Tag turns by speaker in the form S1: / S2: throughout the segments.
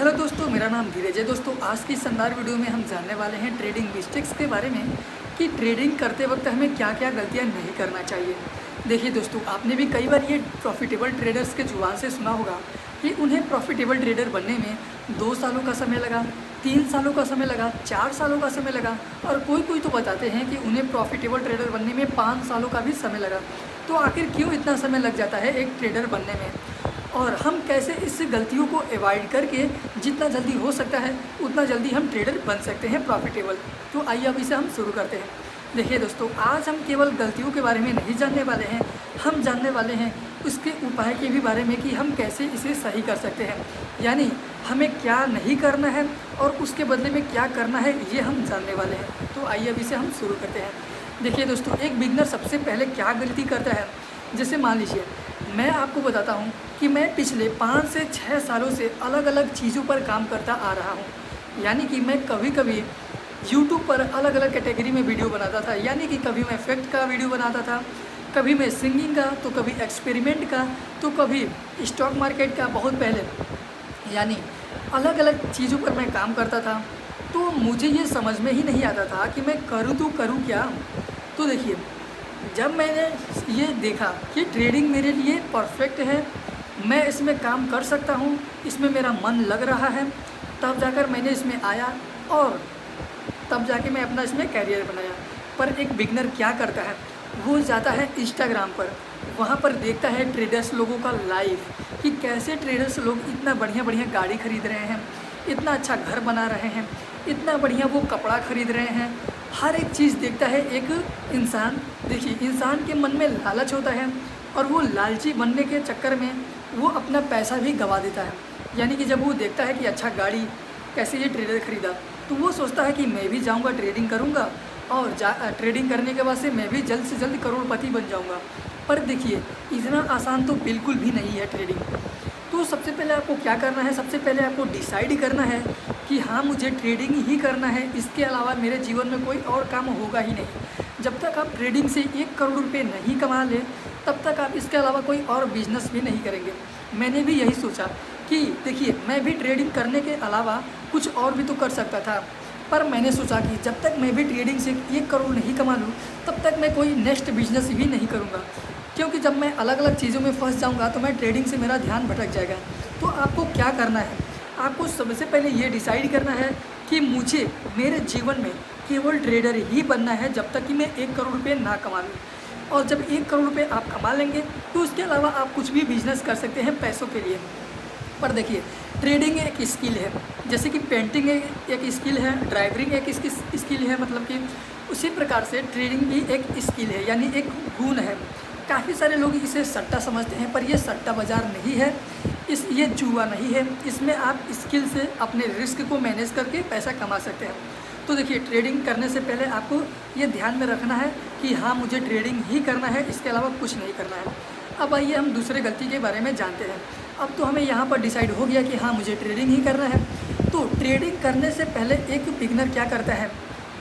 S1: Hello दोस्तों, मेरा नाम धीरज है। दोस्तों, आज की शानदार वीडियो में हम जानने वाले हैं ट्रेडिंग मिस्टेक्स के बारे में कि ट्रेडिंग करते वक्त हमें क्या क्या गलतियां नहीं करना चाहिए। देखिए दोस्तों, आपने भी कई बार ये प्रॉफिटेबल ट्रेडर्स के जुबान से सुना होगा कि उन्हें प्रॉफिटेबल ट्रेडर बनने में 2 सालों का समय लगा, 3 सालों का समय लगा, 4 सालों का समय लगा और कोई कोई तो बताते हैं कि उन्हें प्रॉफिटेबल ट्रेडर बनने में 5 सालों का भी समय लगा। तो आखिर क्यों इतना समय लग जाता है एक ट्रेडर बनने में, और हम कैसे इस गलतियों को अवॉइड करके जितना जल्दी हो सकता है उतना जल्दी हम ट्रेडर बन सकते हैं प्रॉफिटेबल। तो आइए अब इसे हम शुरू करते हैं। देखिए दोस्तों, आज हम केवल गलतियों के बारे में नहीं जानने वाले हैं, हम जानने वाले हैं उसके उपाय के भी बारे में कि हम कैसे इसे सही कर सकते हैं, यानी हमें क्या नहीं करना है और उसके बदले में क्या करना है, ये हम जानने वाले हैं। तो आइए अब इसे हम शुरू करते हैं। देखिए दोस्तों, एक बिगनर सबसे पहले क्या गलती करता है, जैसे मान लीजिए मैं आपको बताता हूँ कि मैं पिछले 5 से 6 सालों से अलग अलग चीज़ों पर काम करता आ रहा हूँ। यानी कि मैं कभी कभी YouTube पर अलग अलग कैटेगरी में वीडियो बनाता था, यानी कि कभी मैं फैक्ट का वीडियो बनाता था, कभी मैं सिंगिंग का, तो कभी एक्सपेरिमेंट का, तो कभी स्टॉक मार्केट का, बहुत पहले। यानी अलग अलग चीज़ों पर मैं काम करता था। तो मुझे ये समझ में ही नहीं आता था कि मैं करूँ तो करूँ क्या। तो देखिए, जब मैंने ये देखा कि ट्रेडिंग मेरे लिए परफेक्ट है, मैं इसमें काम कर सकता हूँ, इसमें मेरा मन लग रहा है, तब जाकर मैंने इसमें आया और तब जाके मैं अपना इसमें कैरियर बनाया। पर एक बिगनर क्या करता है, वो जाता है इंस्टाग्राम पर, वहाँ पर देखता है ट्रेडर्स लोगों का लाइव कि कैसे ट्रेडर्स लोग इतना बढ़िया बढ़िया गाड़ी खरीद रहे हैं, इतना अच्छा घर बना रहे हैं, इतना बढ़िया वो कपड़ा खरीद रहे हैं। हर एक चीज़ देखता है एक इंसान। देखिए, इंसान के मन में लालच होता है और वो लालची बनने के चक्कर में वो अपना पैसा भी गंवा देता है। यानी कि जब वो देखता है कि अच्छा गाड़ी कैसे ये ट्रेडर ख़रीदा, तो वो सोचता है कि मैं भी जाऊंगा ट्रेडिंग करूंगा और ट्रेडिंग करने के बाद से मैं भी जल्द से जल्द करोड़पति बन जाऊंगा। पर देखिए, इतना आसान तो बिल्कुल भी नहीं है ट्रेडिंग। तो सबसे पहले आपको क्या करना है, सबसे पहले आपको डिसाइड करना है कि हाँ, मुझे ट्रेडिंग ही करना है, इसके अलावा मेरे जीवन में कोई और काम होगा ही नहीं। जब तक आप ट्रेडिंग से 1 करोड़ रुपये नहीं कमा लें, तब तक आप इसके अलावा कोई और बिजनेस भी नहीं करेंगे। मैंने भी यही सोचा कि देखिए, मैं भी ट्रेडिंग करने के अलावा कुछ और भी तो कर सकता था, पर मैंने सोचा कि जब तक मैं भी ट्रेडिंग से 1 करोड़ नहीं कमा लूँ, तब तक मैं कोई नेक्स्ट बिजनेस भी नहीं करूँगा, क्योंकि जब मैं अलग अलग चीज़ों में फंस जाऊंगा तो मैं ट्रेडिंग से मेरा ध्यान भटक जाएगा। तो आपको क्या करना है, आपको सबसे पहले ये डिसाइड करना है कि मुझे मेरे जीवन में केवल ट्रेडर ही बनना है जब तक कि मैं 1 करोड़ रुपये ना कमा लूँ। और जब 1 करोड़ रुपये आप कमा लेंगे तो उसके अलावा आप कुछ भी बिजनेस कर सकते हैं पैसों के लिए। पर देखिए, ट्रेडिंग एक स्किल है, जैसे कि पेंटिंग एक स्किल है, ड्राइवरिंग एक स्किल है, मतलब कि उसी प्रकार से ट्रेडिंग भी एक स्किल है, यानी एक गुण है। काफ़ी सारे लोग इसे सट्टा समझते हैं, पर यह सट्टा बाज़ार नहीं है, ये जुआ नहीं है। इसमें आप स्किल से अपने रिस्क को मैनेज करके पैसा कमा सकते हैं। तो देखिए, ट्रेडिंग करने से पहले आपको ये ध्यान में रखना है कि हाँ, मुझे ट्रेडिंग ही करना है, इसके अलावा कुछ नहीं करना है। अब आइए हम दूसरे गलती के बारे में जानते हैं। अब तो हमें यहाँ पर डिसाइड हो गया कि हाँ, मुझे ट्रेडिंग ही करना है। तो ट्रेडिंग करने से पहले एक बिगनर क्या करता है,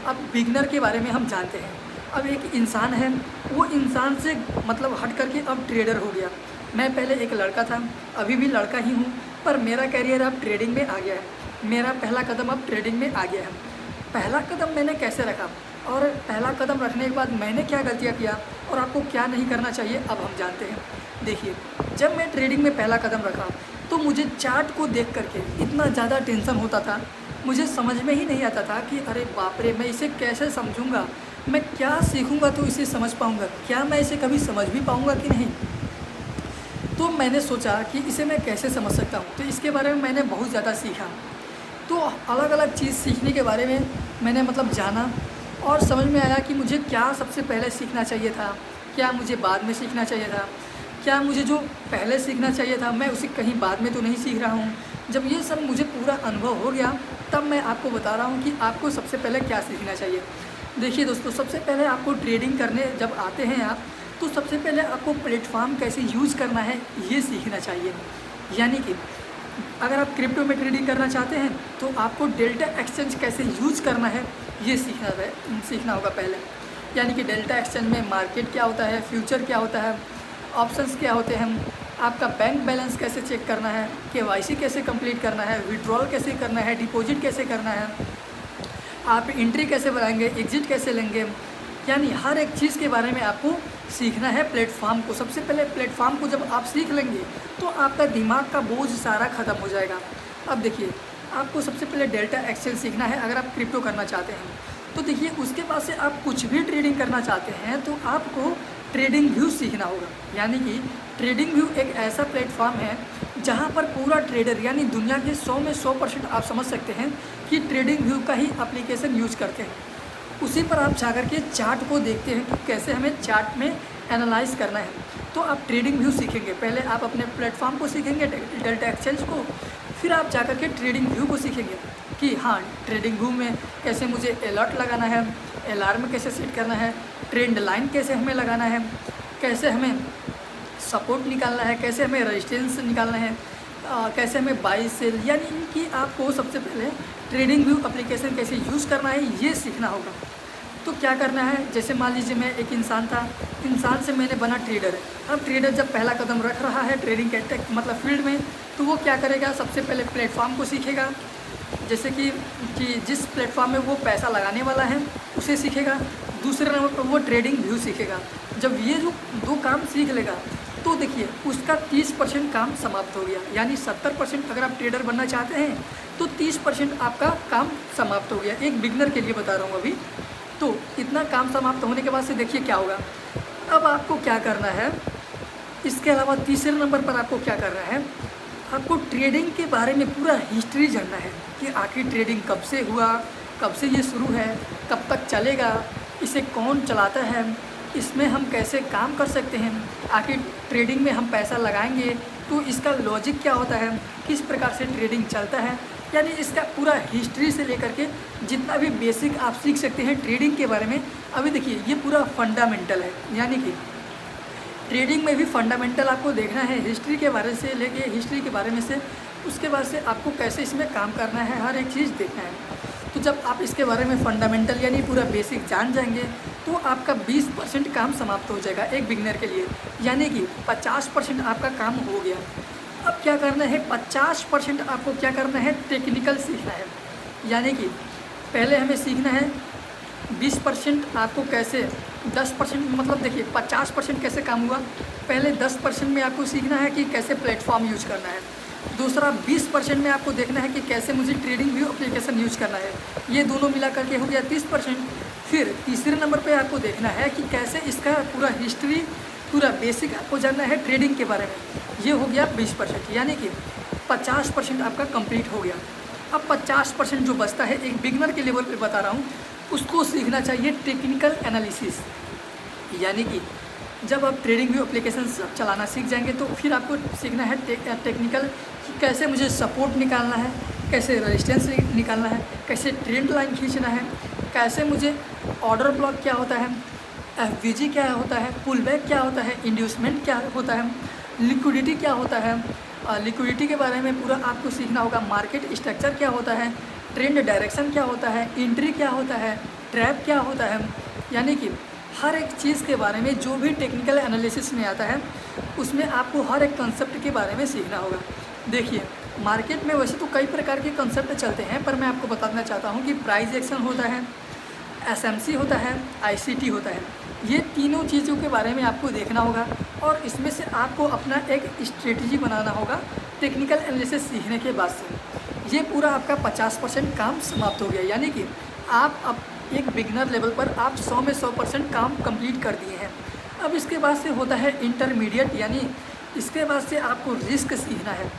S1: अब बिगनर के बारे में हम जानते हैं। अब एक इंसान है, वो इंसान से मतलब हट करके अब ट्रेडर हो गया। मैं पहले एक लड़का था, अभी भी लड़का ही हूँ, पर मेरा कैरियर अब ट्रेडिंग में आ गया है। मेरा पहला कदम अब ट्रेडिंग में आ गया है। पहला कदम मैंने कैसे रखा और पहला कदम रखने के बाद मैंने क्या गलतियाँ किया और आपको क्या नहीं करना चाहिए, अब हम जानते हैं। देखिए, जब मैं ट्रेडिंग में पहला कदम रखा तो मुझे चार्ट को देख करके इतना ज़्यादा टेंशन होता था, मुझे समझ में ही नहीं आता था कि अरे बाप रे, मैं इसे कैसे समझूंगा, मैं क्या सीखूंगा तो इसे समझ पाऊंगा, क्या मैं इसे कभी समझ भी पाऊंगा कि नहीं। तो मैंने सोचा कि इसे मैं कैसे समझ सकता हूँ, तो इसके बारे में मैंने बहुत ज़्यादा सीखा। तो अलग अलग चीज़ सीखने के बारे में मैंने मतलब जाना और समझ में आया कि मुझे क्या सबसे पहले सीखना चाहिए था, क्या मुझे बाद में सीखना चाहिए था, क्या मुझे जो पहले सीखना चाहिए था मैं उसे कहीं बाद में तो नहीं सीख रहा हूँ। जब ये सब मुझे पूरा अनुभव हो गया, तब मैं आपको बता रहा हूँ कि आपको सबसे पहले क्या सीखना चाहिए। देखिए दोस्तों, सबसे पहले आपको ट्रेडिंग करने जब आते हैं आप, तो सबसे पहले आपको प्लेटफॉर्म कैसे यूज़ करना है ये सीखना चाहिए। यानी कि अगर आप क्रिप्टो में ट्रेडिंग करना चाहते हैं तो आपको डेल्टा एक्सचेंज कैसे यूज़ करना है ये सीखना होगा पहले। यानी कि डेल्टा एक्सचेंज में मार्केट क्या होता है, फ्यूचर क्या होता है, ऑप्शंस क्या होते हैं, आपका बैंक बैलेंस कैसे चेक करना है, केवाईसी कैसे कंप्लीट करना है, विड्रॉल कैसे करना है, डिपॉजिट कैसे करना है, आप एंट्री कैसे बनाएंगे, एग्जिट कैसे लेंगे, यानी हर एक चीज़ के बारे में आपको सीखना है प्लेटफॉर्म को। सबसे पहले प्लेटफॉर्म को जब आप सीख लेंगे तो आपका दिमाग का बोझ सारा ख़त्म हो जाएगा। अब देखिए, आपको सबसे पहले डेल्टा एक्सेल सीखना है अगर आप क्रिप्टो करना चाहते हैं। तो देखिए, उसके बाद से आप कुछ भी ट्रेडिंग करना चाहते हैं तो आपको ट्रेडिंग व्यू सीखना होगा। यानी कि ट्रेडिंग व्यू एक ऐसा प्लेटफॉर्म है जहां पर पूरा ट्रेडर यानी दुनिया के 100 में 100% आप समझ सकते हैं कि ट्रेडिंग व्यू का ही एप्लीकेशन यूज करते हैं। उसी पर आप जाकर के चार्ट को देखते हैं कि कैसे हमें चार्ट में एनालाइज करना है। तो आप ट्रेडिंग व्यू सीखेंगे। पहले आप अपने प्लेटफॉर्म को सीखेंगे, डेल्टा एक्सचेंज को, फिर आप जाकर के ट्रेडिंग व्यू को सीखेंगे कि हाँ, ट्रेडिंग व्यू में कैसे मुझे अलर्ट लगाना है, अलार्म कैसे सेट करना है, ट्रेंड लाइन कैसे हमें लगाना है, कैसे हमें सपोर्ट निकालना है, कैसे हमें रेजिस्टेंस निकालना है, कैसे हमें बाई सेल, यानी इनकी आपको सबसे पहले ट्रेडिंग व्यू एप्लीकेशन कैसे यूज़ करना है ये सीखना होगा। तो क्या करना है, जैसे मान लीजिए मैं एक इंसान था, इंसान से मैंने बना ट्रेडर। अब ट्रेडर जब पहला कदम रख रहा है ट्रेडिंग के मतलब फील्ड में, तो वो क्या करेगा, सबसे पहले प्लेटफॉर्म को सीखेगा। जैसे कि जिस प्लेटफॉर्म में वो पैसा लगाने वाला है उसे सीखेगा। दूसरे नंबर पर वो ट्रेडिंग व्यू सीखेगा। जब ये जो 2 काम सीख लेगा तो देखिए उसका 30% काम समाप्त हो गया। यानी 70% अगर आप ट्रेडर बनना चाहते हैं तो 30% आपका काम समाप्त हो गया। एक बिगनर के लिए बता रहा हूँ अभी। तो इतना काम समाप्त होने के बाद से देखिए क्या होगा। अब आपको क्या करना है, इसके अलावा तीसरे नंबर पर आपको क्या करना है, आपको ट्रेडिंग के बारे में पूरा हिस्ट्री जानना है कि आखिर ट्रेडिंग कब से हुआ, कब से ये शुरू है, कब तक चलेगा, इसे कौन चलाता है, इसमें हम कैसे काम कर सकते हैं, आखिर ट्रेडिंग में हम पैसा लगाएंगे तो इसका लॉजिक क्या होता है, किस प्रकार से ट्रेडिंग चलता है। यानी इसका पूरा हिस्ट्री से लेकर के जितना भी बेसिक आप सीख सकते हैं ट्रेडिंग के बारे में। अभी देखिए ये पूरा फंडामेंटल है, यानी कि ट्रेडिंग में भी फंडामेंटल आपको देखना है, हिस्ट्री के बारे से लेके हिस्ट्री के बारे में से उसके बाद से आपको कैसे इसमें काम करना है, हर एक चीज़ देखना है। तो जब आप इसके बारे में फंडामेंटल यानी पूरा बेसिक जान जाएंगे तो आपका 20% काम समाप्त हो जाएगा एक बिगनर के लिए। यानी कि 50% आपका काम हो गया। अब क्या करना है, 50% आपको क्या करना है, टेक्निकल सीखना है। यानी कि पहले हमें सीखना है 20% आपको कैसे 10% मतलब देखिए 50% कैसे काम हुआ, पहले 10% में आपको सीखना है कि कैसे प्लेटफॉर्म यूज करना है। दूसरा 20% में आपको देखना है कि कैसे मुझे ट्रेडिंग व्यू एप्लीकेशन यूज करना है। ये दोनों मिला करके हो गया 30%। फिर तीसरे नंबर पे आपको देखना है कि कैसे इसका पूरा हिस्ट्री, पूरा बेसिक आपको जानना है ट्रेडिंग के बारे में। ये हो गया 20%, यानी कि 50% आपका कंप्लीट हो गया। अब 50% जो बचता है एक बिगनर के लेवल पे बता रहा हूँ, उसको सीखना चाहिए टेक्निकल एनालिसिस। यानी कि जब आप ट्रेडिंग व्यू एप्लीकेशन चलाना सीख जाएंगे तो फिर आपको सीखना है टेक्निकल कि कैसे मुझे सपोर्ट निकालना है, कैसे रेजिस्टेंस निकालना है, कैसे ट्रेंड लाइन खींचना है, कैसे मुझे ऑर्डर ब्लॉक क्या होता है, एफवीजी क्या होता है, पुल बैक क्या होता है, इंड्यूसमेंट क्या होता है, लिक्विडिटी क्या होता है, लिक्विडिटी के बारे में पूरा आपको सीखना होगा, मार्केट स्ट्रक्चर क्या होता है, ट्रेंड डायरेक्शन क्या होता है, एंट्री क्या होता है, ट्रैप क्या होता है। यानी कि हर एक चीज़ के बारे में जो भी टेक्निकल एनालिसिस में आता है उसमें आपको हर एक कंसेप्ट के बारे में सीखना होगा। देखिए मार्केट में वैसे तो कई प्रकार के कंसेप्ट चलते हैं, पर मैं आपको बताना चाहता हूँ कि प्राइस एक्शन होता है, एसएमसी होता है, आईसीटी होता है। ये तीनों चीज़ों के बारे में आपको देखना होगा और इसमें से आपको अपना एक स्ट्रेटजी बनाना होगा टेक्निकल एनालिसिस सीखने के बाद से। ये पूरा आपका 50% काम समाप्त हो गया। यानी कि आप अब एक बिगनर लेवल पर आप 100 में 100% काम कंप्लीट कर दिए हैं। अब इसके बाद से होता है इंटरमीडिएट, यानी इसके बाद से आपको रिस्क सीखना है।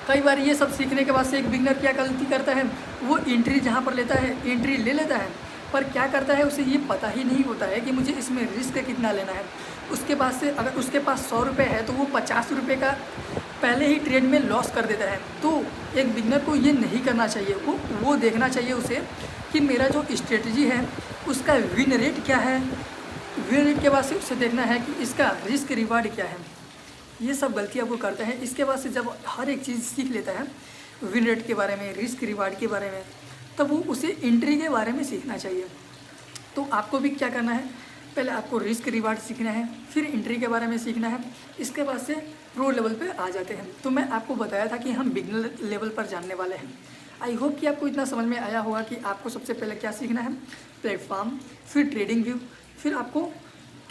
S1: कई बार ये सब सीखने के बाद से एक बिगनर क्या गलती करता है, वो एंट्री जहाँ पर लेता है एंट्री ले लेता है, पर क्या करता है उसे ये पता ही नहीं होता है कि मुझे इसमें रिस्क कितना लेना है। उसके बाद से अगर उसके पास 100 रुपये है तो वो 50 रुपये का पहले ही ट्रेड में लॉस कर देता है। तो एक बिगनर को ये नहीं करना चाहिए, वो देखना चाहिए उसे कि मेरा जो स्ट्रेटजी है उसका विन रेट क्या है। विन रेट के बाद से उसे देखना है कि इसका रिस्क रिवार्ड क्या है। ये सब गलतियाँ वो करता है। इसके बाद से जब हर एक चीज़ सीख लेता है विन रेट के बारे में, रिस्क रिवार्ड के बारे में, तब वो उसे एंट्री के बारे में सीखना चाहिए। तो आपको भी क्या करना है, पहले आपको रिस्क रिवार्ड सीखना है, फिर एंट्री के बारे में सीखना है, इसके बाद से प्रो लेवल पे आ जाते हैं। तो मैं आपको बताया था कि हम बिगनर लेवल पर जानने वाले हैं। आई होप कि आपको इतना समझ में आया होगा कि आपको सबसे पहले क्या सीखना है, प्लेटफॉर्म, फिर ट्रेडिंग व्यू, फिर आपको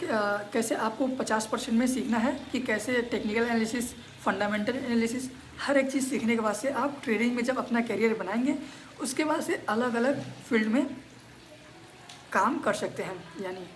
S1: कैसे आपको 50% में सीखना है कि कैसे टेक्निकल एनालिसिस, फंडामेंटल एनालिसिस, हर एक चीज़ सीखने के बाद से आप ट्रेडिंग में जब अपना करियर बनाएंगे उसके बाद से अलग अलग फील्ड में काम कर सकते हैं। यानी